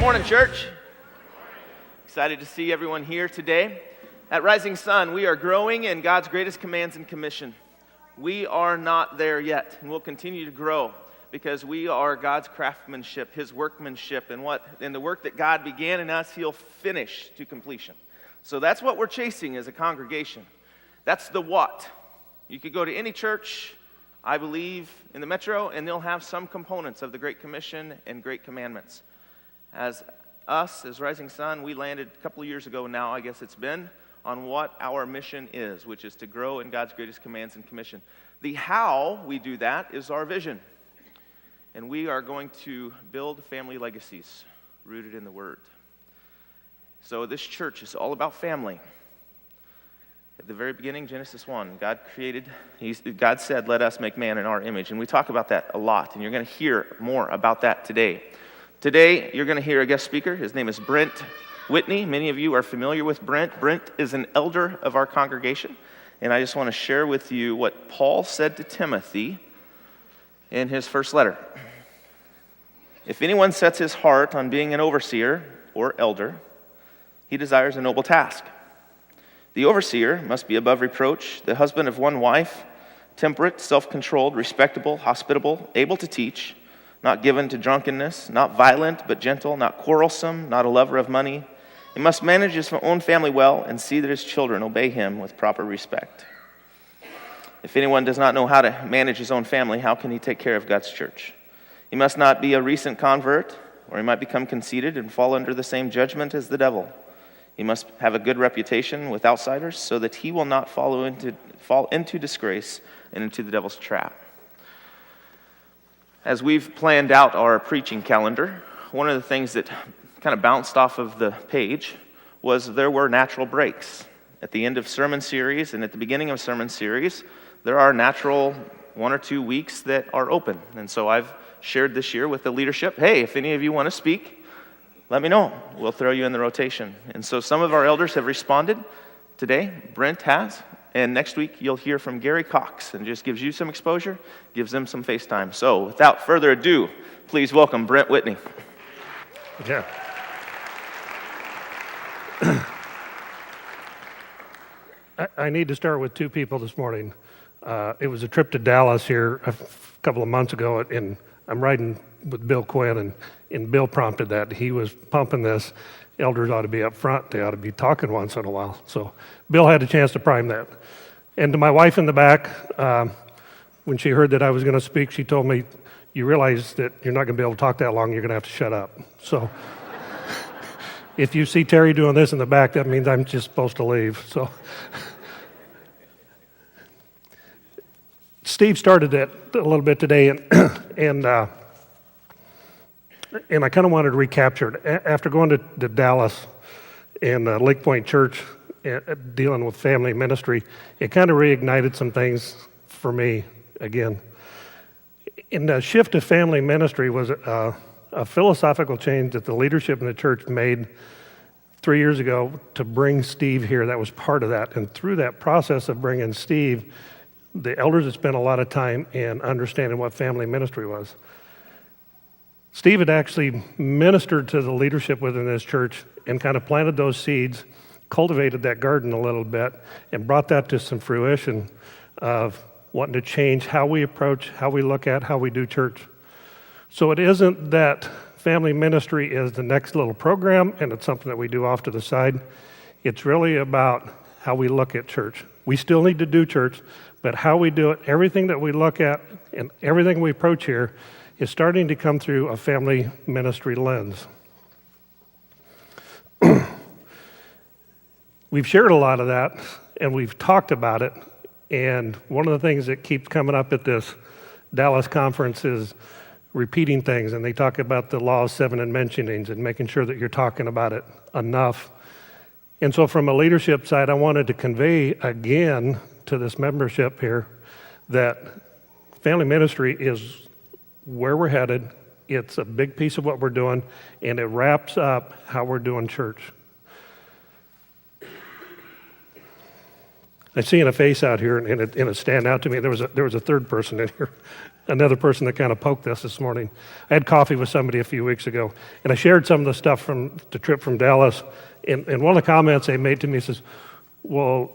morning, church. Excited to see everyone here today. At Rising Sun, we are growing in God's greatest commands and commission. We are not there yet, and we'll continue to grow because we are God's craftsmanship, His workmanship, and the work that God began in us, He'll finish to completion. So that's what we're chasing as a congregation. That's the what. You could go to any church, I believe, in the metro, and they'll have some components of the Great Commission and Great Commandments. As Rising Sun, we landed a couple of years ago now, I guess it's been, on what our mission is, which is to grow in God's greatest commands and commission. The how we do that is our vision. And we are going to build family legacies rooted in the Word. So this church is all about family. At the very beginning, Genesis 1, God said, let us make man in our image. And we talk about that a lot, and you're going to hear more about that today. Today, you're going to hear a guest speaker. His name is Brent Whitney. Many of you are familiar with Brent. Brent is an elder of our congregation, and I just want to share with you what Paul said to Timothy in his first letter. If anyone sets his heart on being an overseer or elder, he desires a noble task. The overseer must be above reproach, the husband of one wife, temperate, self-controlled, respectable, hospitable, able to teach, not given to drunkenness, not violent but gentle, not quarrelsome, not a lover of money. He must manage his own family well and see that his children obey him with proper respect. If anyone does not know how to manage his own family, how can he take care of God's church? He must not be a recent convert, or he might become conceited and fall under the same judgment as the devil. He must have a good reputation with outsiders so that he will not fall into disgrace and into the devil's trap. As we've planned out our preaching calendar, one of the things that kind of bounced off of the page was there were natural breaks. At the end of sermon series and at the beginning of sermon series, there are natural 1 or 2 weeks that are open. And so I've shared this year with the leadership, hey, if any of you want to speak, let me know. We'll throw you in the rotation. And so some of our elders have responded today. Brent has. And next week, you'll hear from Gary Cox, and just gives you some exposure, gives them some face time. So without further ado, please welcome Brent Whitney. Yeah. I need to start with two people this morning. It was a trip to Dallas here a couple of months ago, and I'm riding with Bill Quinn, and Bill prompted that. He was pumping this. Elders ought to be up front. They ought to be talking once in a while. So Bill had a chance to prime that. And to my wife in the back, when she heard that I was going to speak, she told me, you realize that you're not going to be able to talk that long. You're going to have to shut up. So if you see Terry doing this in the back, that means I'm just supposed to leave. So Steve started that a little bit today, and I kind of wanted to recapture it. After going to Dallas and Lake Point Church, dealing with family ministry, it kind of reignited some things for me again. And the shift to family ministry was a philosophical change that the leadership in the church made 3 years ago to bring Steve here. That was part of that. And through that process of bringing Steve, the elders had spent a lot of time in understanding what family ministry was. Steve had actually ministered to the leadership within this church and kind of planted those seeds, cultivated that garden a little bit, and brought that to some fruition of wanting to change how we approach, how we look at, how we do church. So it isn't that family ministry is the next little program and it's something that we do off to the side. It's really about how we look at church. We still need to do church, but how we do it, everything that we look at and everything we approach here is starting to come through a family ministry lens. We've shared a lot of that, and we've talked about it, and one of the things that keeps coming up at this Dallas conference is repeating things, and they talk about the law of seven and mentionings and making sure that you're talking about it enough. And so from a leadership side, I wanted to convey again to this membership here that family ministry is where we're headed. It's a big piece of what we're doing, and it wraps up how we're doing church. I seen a face out here, and it stand out to me. There was a third person in here, another person that kind of poked this morning. I had coffee with somebody a few weeks ago, and I shared some of the stuff from the trip from Dallas, and one of the comments they made to me says, well,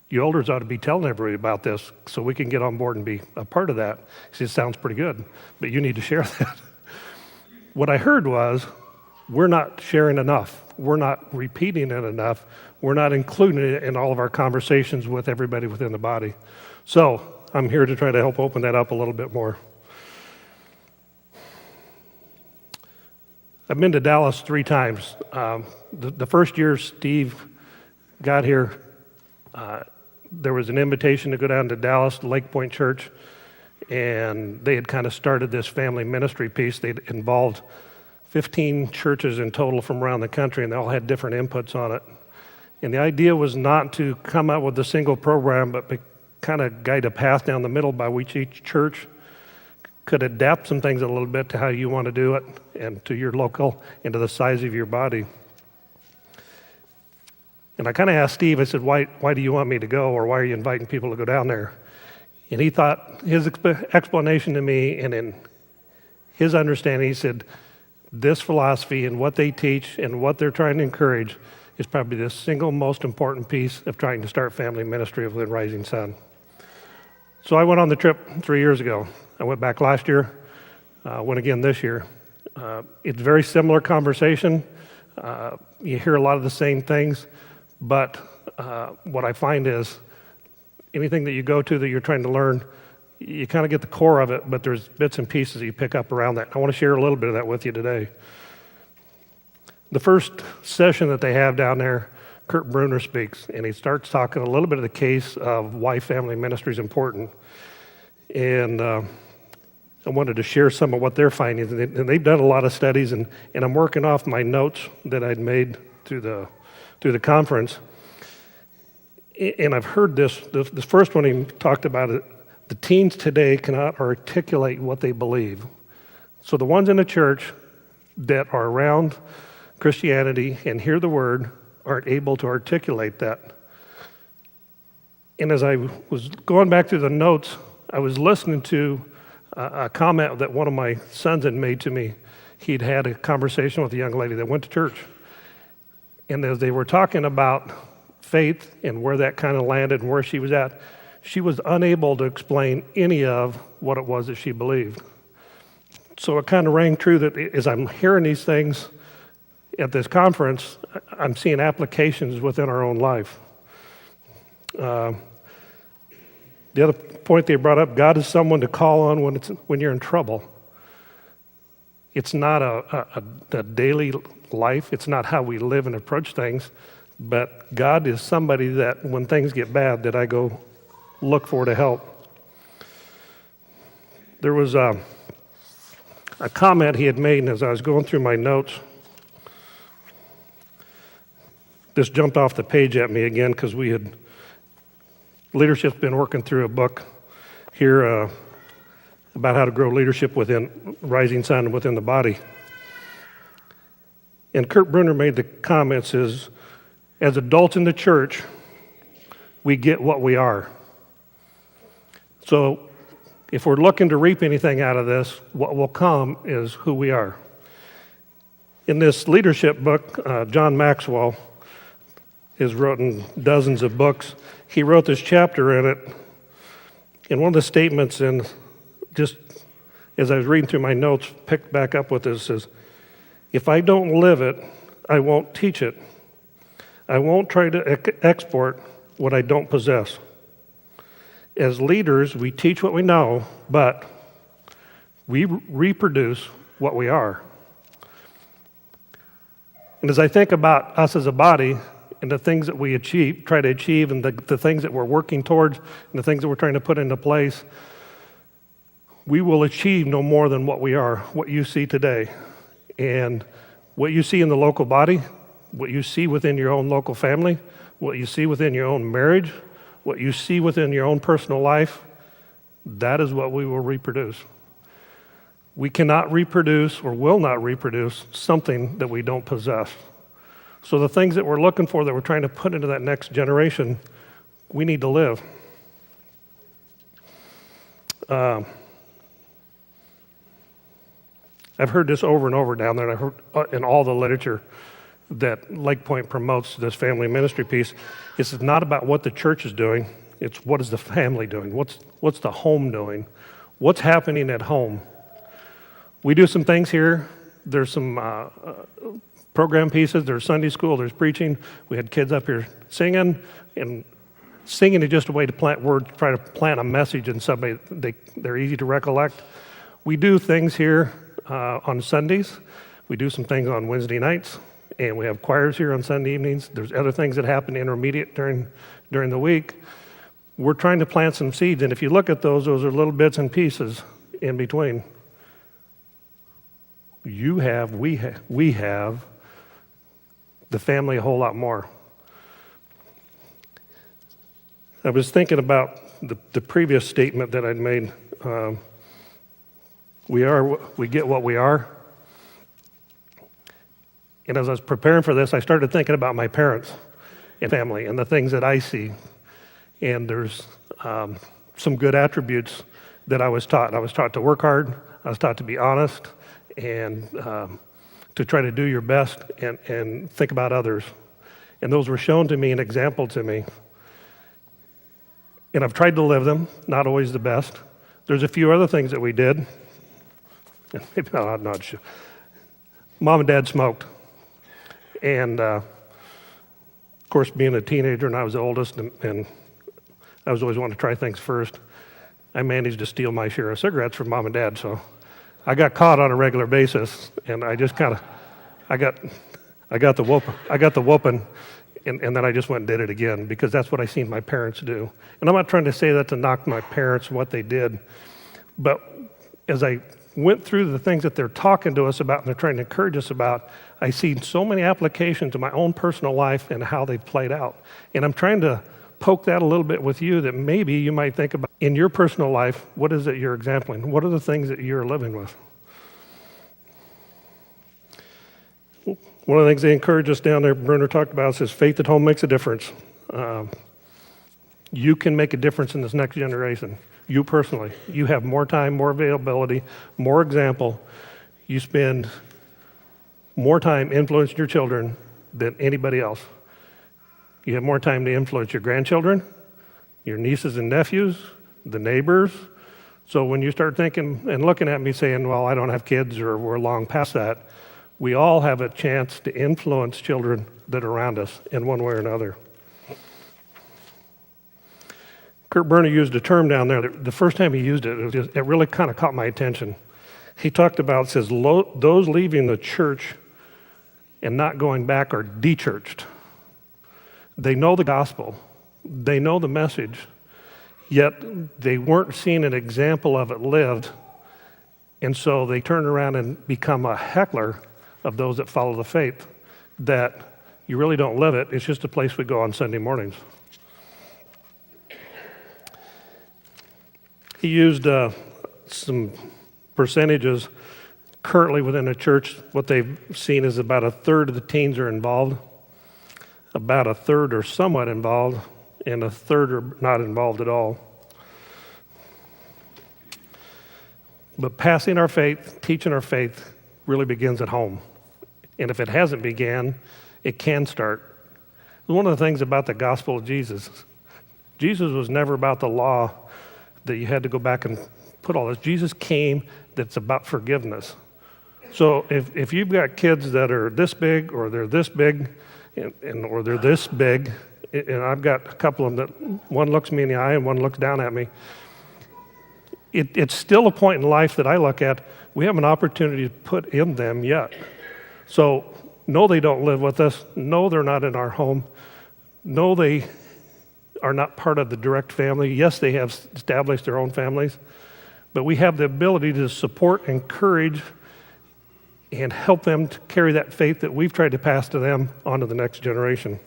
you elders ought to be telling everybody about this so we can get on board and be a part of that. He says, sounds pretty good, but you need to share that. What I heard was, we're not sharing enough. We're not repeating it enough. We're not including it in all of our conversations with everybody within the body. So I'm here to try to help open that up a little bit more. I've been to Dallas 3 times. The first year Steve got here, there was an invitation to go down to Dallas, Lake Point Church, and they had kind of started this family ministry piece. They'd involved 15 churches in total from around the country, and they all had different inputs on it. And the idea was not to come up with a single program, but kind of guide a path down the middle by which each church could adapt some things a little bit to how you want to do it and to your local and to the size of your body. And I kind of asked Steve, I said, why do you want me to go, or why are you inviting people to go down there? And he thought, his explanation to me, and in his understanding, he said, this philosophy and what they teach and what they're trying to encourage is probably the single most important piece of trying to start family ministry within Rising Sun. So I went on the trip 3 years ago. I went back last year, went again this year. It's a very similar conversation. You hear a lot of the same things, but what I find is anything that you go to that you're trying to learn, you kind of get the core of it, but there's bits and pieces that you pick up around that. I want to share a little bit of that with you today. The first session that they have down there, Kurt Bruner speaks, and he starts talking a little bit of the case of why family ministry is important. And I wanted to share some of what they're finding. And they've done a lot of studies, and I'm working off my notes that I'd made through the conference. And I've heard this first one, he talked about it. The teens today cannot articulate what they believe. So the ones in the church that are around Christianity and hear the word aren't able to articulate that. And as I was going back through the notes, I was listening to a comment that one of my sons had made to me. He'd had a conversation with a young lady that went to church. And as they were talking about faith and where that kind of landed and where she was at, she was unable to explain any of what it was that she believed. So it kind of rang true that as I'm hearing these things at this conference, I'm seeing applications within our own life. The other point they brought up, God is someone to call on when you're in trouble. It's not a daily life. It's not how we live and approach things. But God is somebody that when things get bad, that I go look for to help. There was a comment he had made as I was going through my notes. This jumped off the page at me again because leadership's been working through a book here about how to grow leadership within Rising Sun and within the body. And Kurt Bruner made the comments as adults in the church, we get what we are. So if we're looking to reap anything out of this, what will come is who we are. In this leadership book, John Maxwell has written dozens of books. He wrote this chapter in it, and one of the statements, and just as I was reading through my notes, picked back up with this, is, if I don't live it, I won't teach it. I won't try to export what I don't possess. As leaders, we teach what we know, but we reproduce what we are. And as I think about us as a body and the things that we try to achieve, and the things that we're working towards, and the things that we're trying to put into place, we will achieve no more than what we are, what you see today. And what you see in the local body, what you see within your own local family, what you see within your own marriage, what you see within your own personal life, that is what we will reproduce. We cannot reproduce or will not reproduce something that we don't possess. So the things that we're looking for, that we're trying to put into that next generation, we need to live. I've heard this over and over down there, and I've heard in all the literature that Lake Point promotes this family ministry piece. It's not about what the church is doing, it's what is the family doing? What's the home doing? What's happening at home? We do some things here. There's some program pieces, there's Sunday school, there's preaching. We had kids up here singing, and singing is just a way to plant words, try to plant a message in somebody. They're easy to recollect. We do things here on Sundays. We do some things on Wednesday nights, and we have choirs here on Sunday evenings. There's other things that happen intermediate during the week. We're trying to plant some seeds, and if you look at those are little bits and pieces in between. We have the family a whole lot more. I was thinking about the previous statement that I'd made. We get what we are. And as I was preparing for this, I started thinking about my parents and family and the things that I see. And there's some good attributes that I was taught. I was taught to work hard. I was taught to be honest and to try to do your best and think about others. And those were shown to me, an example to me. And I've tried to live them, not always the best. There's a few other things that we did. Maybe not sure. Mom and Dad smoked. And of course, being a teenager, and I was the oldest, and I was always wanting to try things first, I managed to steal my share of cigarettes from Mom and Dad. So I got caught on a regular basis, and I just kind of, I got the whooping, and then I just went and did it again, because that's what I seen my parents do. And I'm not trying to say that to knock my parents and what they did, but as I went through the things that they're talking to us about and they're trying to encourage us about, I see so many applications to my own personal life and how they've played out. And I'm trying to poke that a little bit with you, that maybe you might think about in your personal life, what is it you're exempling? What are the things that you're living with? One of the things they encourage us down there, Bruner talked about, says faith at home makes a difference. You can make a difference in this next generation. You personally. You have more time, more availability, more example. You spend more time influencing your children than anybody else. You have more time to influence your grandchildren, your nieces and nephews, the neighbors. So when you start thinking and looking at me saying, well, I don't have kids, or we're long past that, we all have a chance to influence children that are around us in one way or another. Kurt Berner used a term down there. The first time he used it, it really kind of caught my attention. He talked about, says, those leaving the church and not going back are de-churched. They know the gospel. They know the message, yet they weren't seeing an example of it lived, and so they turn around and become a heckler of those that follow the faith, that you really don't live it. It's just a place we go on Sunday mornings. He used some percentages currently within a church. What they've seen is about a third of the teens are involved, about a third are somewhat involved, and a third are not involved at all. But passing our faith, teaching our faith, really begins at home. And if it hasn't began, it can start. One of the things about the gospel of Jesus was never about the law, that you had to go back and put all this. Jesus came that's about forgiveness. So if you've got kids that are this big, or they're this big, or they're this big, and I've got a couple of them that one looks me in the eye and one looks down at me, it's still a point in life that I look at, we have an opportunity to put in them yet. So no, they don't live with us. No, they're not in our home. No, they are not part of the direct family. Yes, they have established their own families, but we have the ability to support, encourage, and help them to carry that faith that we've tried to pass to them onto the next generation.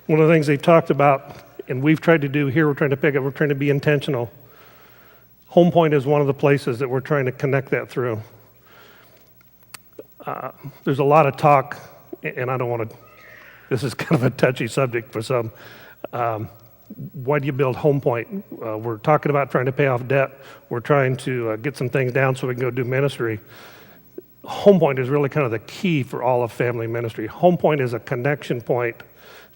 One of the things they've talked about, and we've tried to do here, we're trying to pick up, we're trying to be intentional. Home Point is one of the places that we're trying to connect that through. There's a lot of talk, and I don't want to, this is kind of a touchy subject for some. Why do you build Home Point? We're talking about trying to pay off debt. We're trying to get some things down so we can go do ministry. Home Point is really kind of the key for all of family ministry. Home Point is a connection point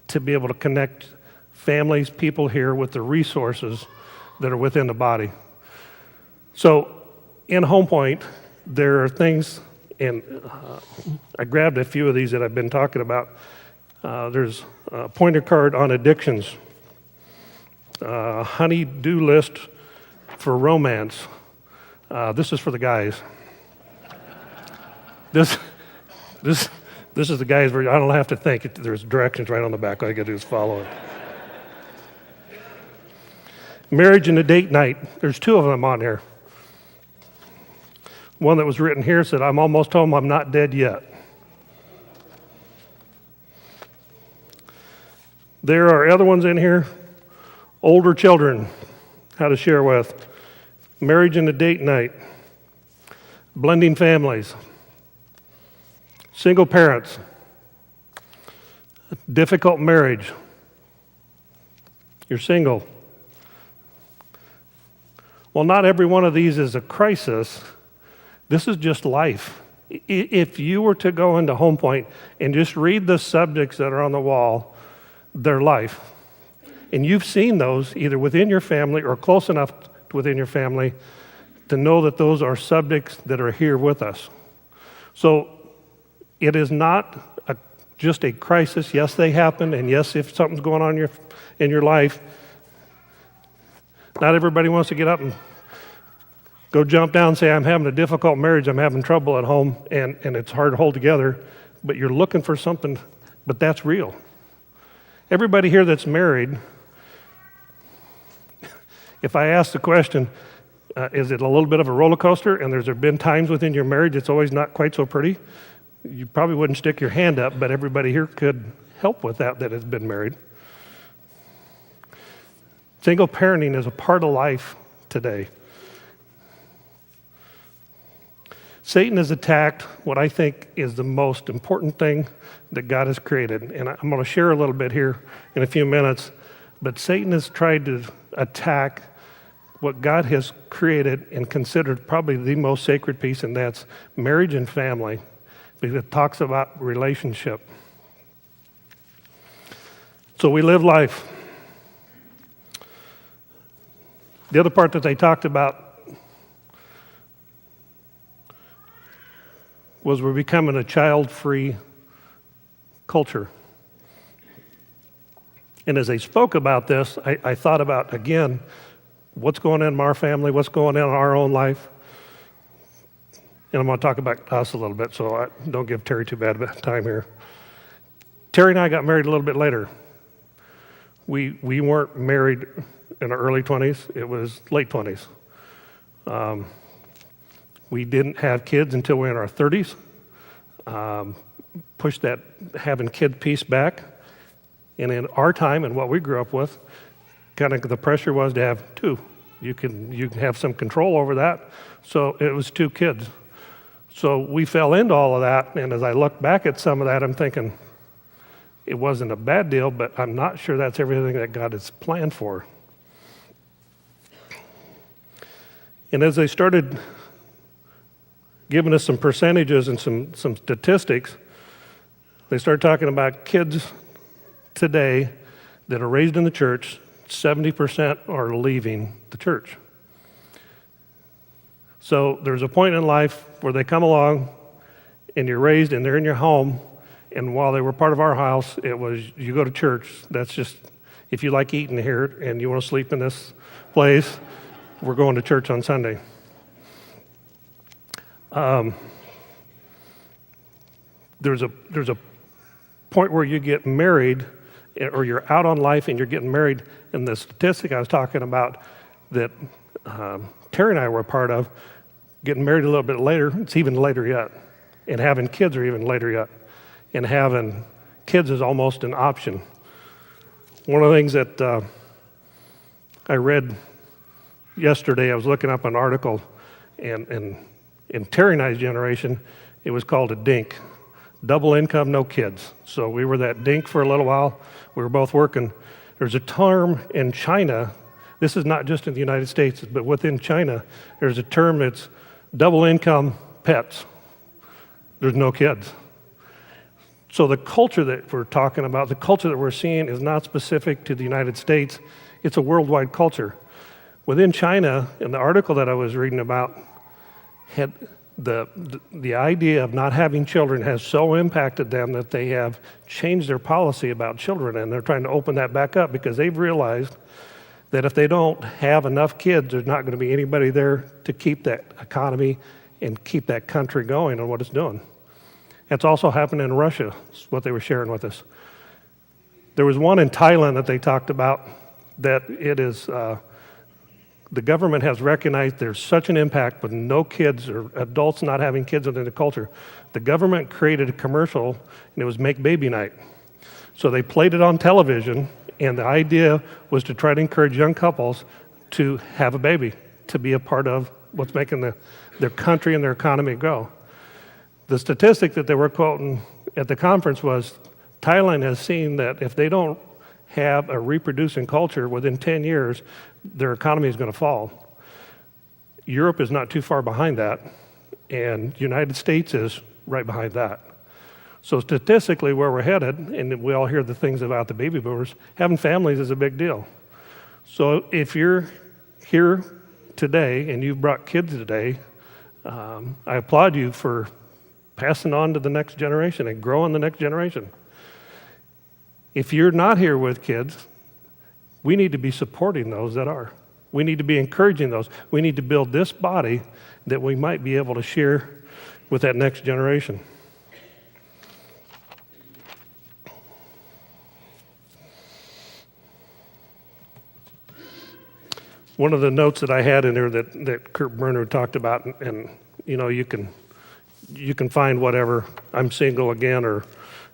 to be able to connect families, people here with the resources that are within the body. So in Home Point, there are things, and I grabbed a few of these that I've been talking about. There's a pointer card on addictions, honey-do list for romance. This is for the guys. This is the guys where I don't have to think. There's directions right on the back. All I got to do is follow it. Marriage and a date night. There's two of them on here. One that was written here said, "I'm almost home, I'm not dead yet." There are other ones in here. Older children, how to share with. Marriage and a date night. Blending families. Single parents. Difficult marriage. You're single. Well, not every one of these is a crisis. This is just life. If you were to go into Home Point and just read the subjects that are on the wall, they're life. And you've seen those either within your family or close enough within your family to know that those are subjects that are here with us. So it is not just a crisis. Yes, they happen, and yes, if something's going on in your life, not everybody wants to get up and go jump down and say, "I'm having a difficult marriage, I'm having trouble at home, and it's hard to hold together," but you're looking for something, but that's real. Everybody here that's married, if I ask the question, is it a little bit of a roller coaster, and there's been times within your marriage it's always not quite so pretty, you probably wouldn't stick your hand up, but everybody here could help with that has been married. Single parenting is a part of life today. Satan has attacked what I think is the most important thing that God has created. And I'm going to share a little bit here in a few minutes. But Satan has tried to attack what God has created and considered probably the most sacred piece, and that's marriage and family, because it talks about relationship. So we live life. The other part that they talked about was we're becoming a child-free culture. And as they spoke about this, I thought about, again, what's going on in our family, what's going on in our own life. And I'm going to talk about us a little bit, so I don't give Terry too bad of time here. Terry and I got married a little bit later. We weren't married in our early 20s, it was late 20s. We didn't have kids until we were in our 30s. Pushed that having kid piece back. And in our time and what we grew up with, kind of the pressure was to have two. You can have some control over that. So it was two kids. So we fell into all of that, and as I look back at some of that, I'm thinking it wasn't a bad deal, but I'm not sure that's everything that God has planned for. And as they started giving us some percentages and some statistics, they started talking about kids today that are raised in the church, 70% are leaving the church. So there's a point in life where they come along and you're raised and they're in your home, and while they were part of our house, it was you go to church. That's just, if you like eating here and you want to sleep in this place, we're going to church on Sunday. There's a point where you get married, or you're out on life and you're getting married, and the statistic I was talking about that Terry and I were a part of, getting married a little bit later, it's even later yet. And having kids are even later yet. And having kids is almost an option. One of the things that I read yesterday I was looking up an article, and in Terry and I's generation, it was called a DINK, double income, no kids. So we were that DINK for a little while. We were both working. There's a term in China, this is not just in the United States, but within China, there's a term that's double income pets. There's no kids. So the culture that we're talking about, the culture that we're seeing is not specific to the United States. It's a worldwide culture. Within China, in the article that I was reading about, had the idea of not having children has so impacted them that they have changed their policy about children, and they're trying to open that back up because they've realized that if they don't have enough kids, there's not going to be anybody there to keep that economy and keep that country going on what it's doing. That's also happened in Russia, is what they were sharing with us. There was one in Thailand that they talked about that it is, the government has recognized there's such an impact with no kids or adults not having kids within the culture. The government created a commercial, and it was Make Baby Night. So they played it on television, and the idea was to try to encourage young couples to have a baby, to be a part of what's making their country and their economy grow. The statistic that they were quoting at the conference was Thailand has seen that if they don't have a reproducing culture within 10 years, their economy is going to fall. Europe is not too far behind that, and the United States is right behind that. So statistically, where we're headed, and we all hear the things about the baby boomers, having families is a big deal. So if you're here today and you've brought kids today, I applaud you for passing on to the next generation and growing the next generation. If you're not here with kids, we need to be supporting those that are. We need to be encouraging those. We need to build this body that we might be able to share with that next generation. One of the notes that I had in there that Kurt Bernard talked about, and you know, you can find whatever, I'm single again, or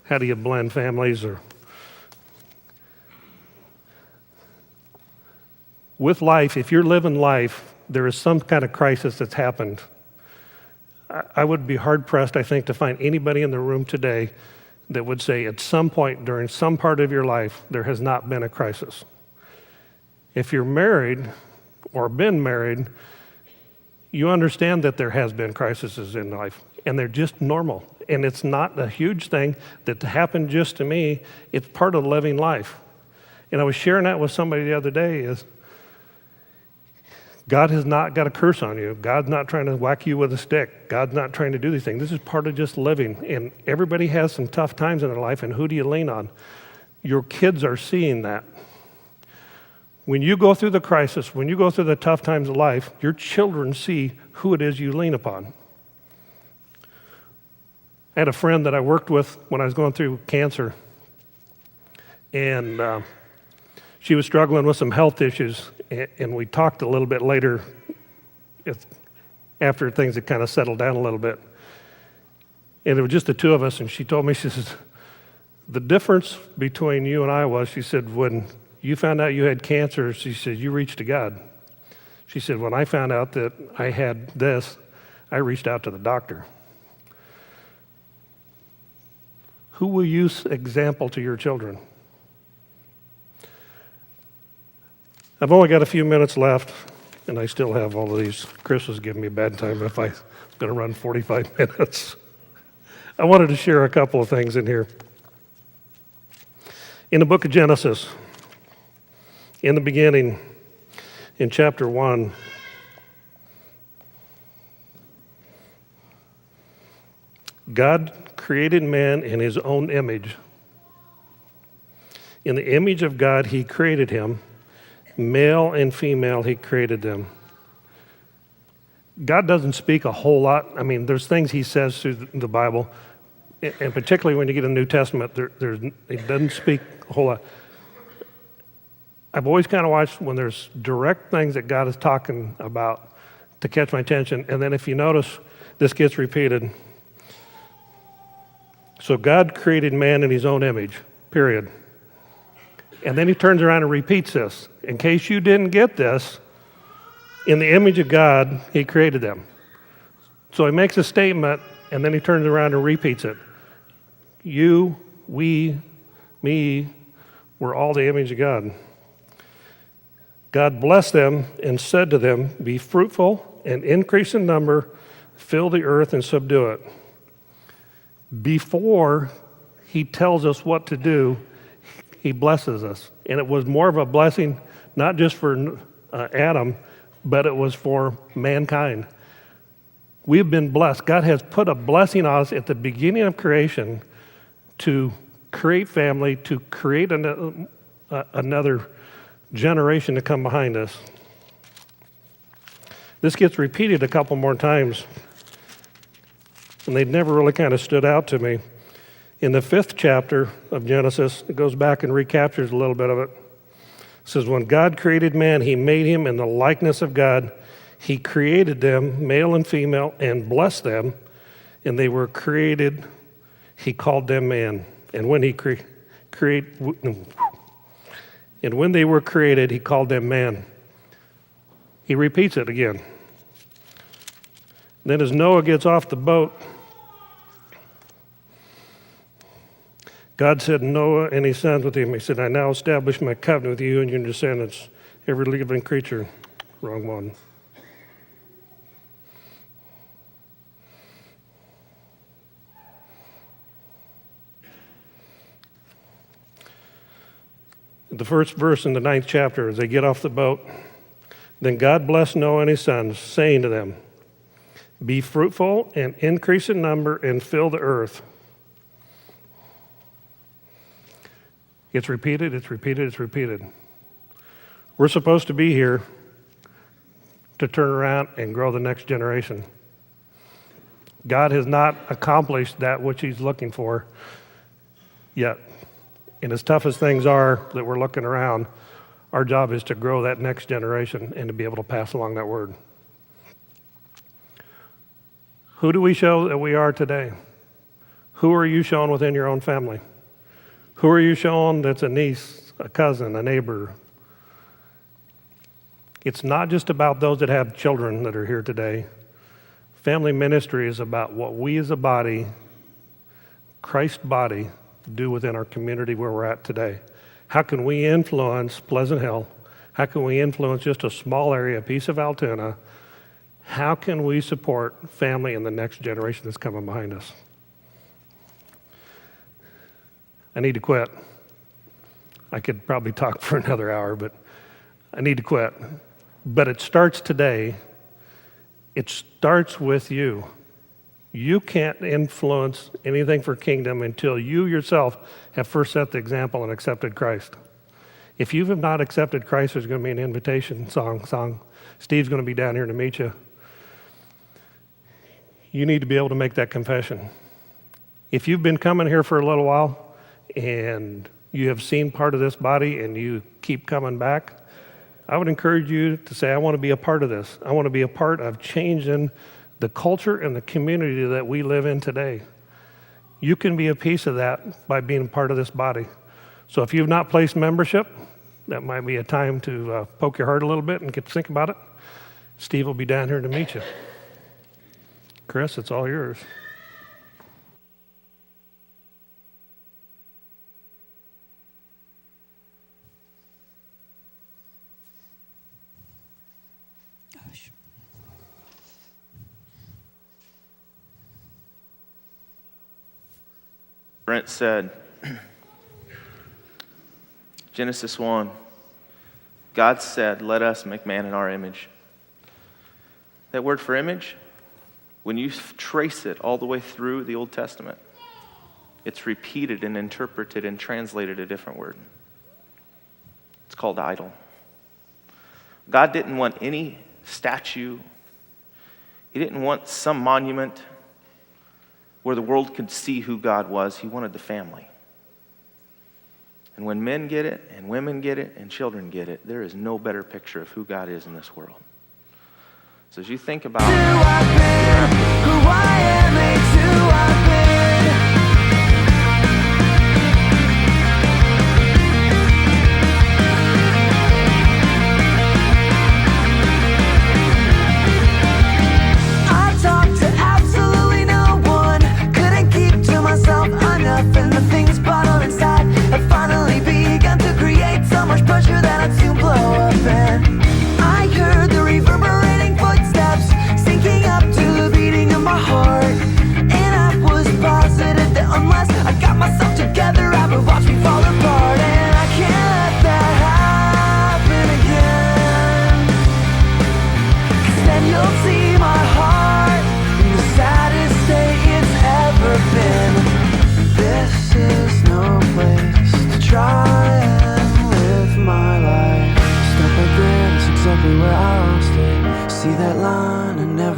how do you blend families, or with life, if you're living life, there is some kind of crisis that's happened. I would be hard-pressed, I think, to find anybody in the room today that would say at some point during some part of your life, there has not been a crisis. If you're married or been married, you understand that there has been crises in life, and they're just normal. And it's not a huge thing that happened just to me. It's part of living life. And I was sharing that with somebody the other day is, God has not got a curse on you. God's not trying to whack you with a stick. God's not trying to do these things. This is part of just living. And everybody has some tough times in their life, and who do you lean on? Your kids are seeing that. When you go through the crisis, when you go through the tough times of life, your children see who it is you lean upon. I had a friend that I worked with when I was going through cancer, and she was struggling with some health issues, and we talked a little bit later after things had kind of settled down a little bit. And it was just the two of us, and she told me, she says, the difference between you and I was, she said, when you found out you had cancer, she said, you reached to God. She said, when I found out that I had this, I reached out to the doctor. Who will you example to your children? I've only got a few minutes left, and I still have all of these. Chris was giving me a bad time if I was going to run 45 minutes. I wanted to share a couple of things in here. In the book of Genesis, in the beginning, in chapter 1, God created man in his own image. In the image of God, he created him. Male and female, he created them. God doesn't speak a whole lot. I mean, there's things he says through the Bible, and particularly when you get in the New Testament, it doesn't speak a whole lot. I've always kind of watched when there's direct things that God is talking about to catch my attention, and then if you notice, this gets repeated. So God created man in his own image, period. And then he turns around and repeats this. In case you didn't get this, In the image of God, he created them. So he makes a statement, and then he turns around and repeats it. You, we, me, we're all the image of God. God blessed them and said to them, be fruitful and increase in number, fill the earth and subdue it. Before he tells us what to do, he blesses us. And it was more of a blessing, not just for Adam, but it was for mankind. We've been blessed. God has put a blessing on us at the beginning of creation to create family, to create another generation to come behind us. This gets repeated a couple more times, and they've never really kind of stood out to me. In the 5th chapter of Genesis, it goes back and recaptures a little bit of it. It says, when God created man, he made him in the likeness of God. He created them, male and female, and blessed them, and they were created. He called them man. And when when they were created, he called them man. He repeats it again. Then as Noah gets off the boat, God said, Noah and his sons with him, he said, I now establish my covenant with you and your descendants, every living creature. Wrong one. The first verse in the 9th chapter, as they get off the boat, then God blessed Noah and his sons, saying to them, be fruitful and increase in number and fill the earth. It's repeated, it's repeated, it's repeated. We're supposed to be here to turn around and grow the next generation. God has not accomplished that which he's looking for yet. And as tough as things are that we're looking around, our job is to grow that next generation and to be able to pass along that word. Who do we show that we are today? Who are you showing within your own family? Who are you showing that's a niece, a cousin, a neighbor? It's not just about those that have children that are here today. Family ministry is about what we as a body, Christ's body, do within our community where we're at today. How can we influence Pleasant Hill? How can we influence just a small area, a piece of Altoona? How can we support family and the next generation that's coming behind us? I need to quit. I could probably talk for another hour, but I need to quit. But it starts today. It starts with you. You can't influence anything for kingdom until you yourself have first set the example and accepted Christ. If you have not accepted Christ, there's going to be an invitation song. Steve's going to be down here to meet you. You need to be able to make that confession. If you've been coming here for a little while and you have seen part of this body and you keep coming back, I would encourage you to say, I want to be a part of this. I want to be a part of changing the culture and the community that we live in today. You can be a piece of that by being part of this body. So if you've not placed membership, that might be a time to poke your heart a little bit and get to think about it. Steve will be down here to meet you. Chris, it's all yours. Brent said, Genesis 1, God said, let us make man in our image. That word for image, when you trace it all the way through the Old Testament, it's repeated and interpreted and translated a different word. It's called idol. God didn't want any statue. He didn't want some monument where the world could see who God was. He wanted the family. And when men get it, and women get it, and children get it, there is no better picture of who God is in this world. So as you think about who I am is who I've been.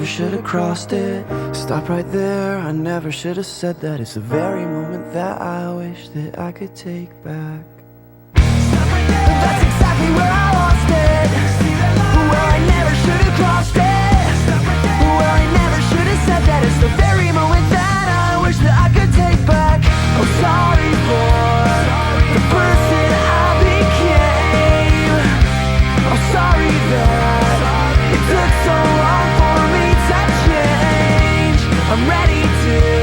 never should have crossed it. Stop right there, I never should have said that. It's the very moment that I wish that I could take back. That's exactly where I lost it, where I never should have crossed it, where I never should have said that. It's the very moment that I wish that I could take back. I'm sorry for the person I became. I'm sorry that it took so long for me to change. I'm ready to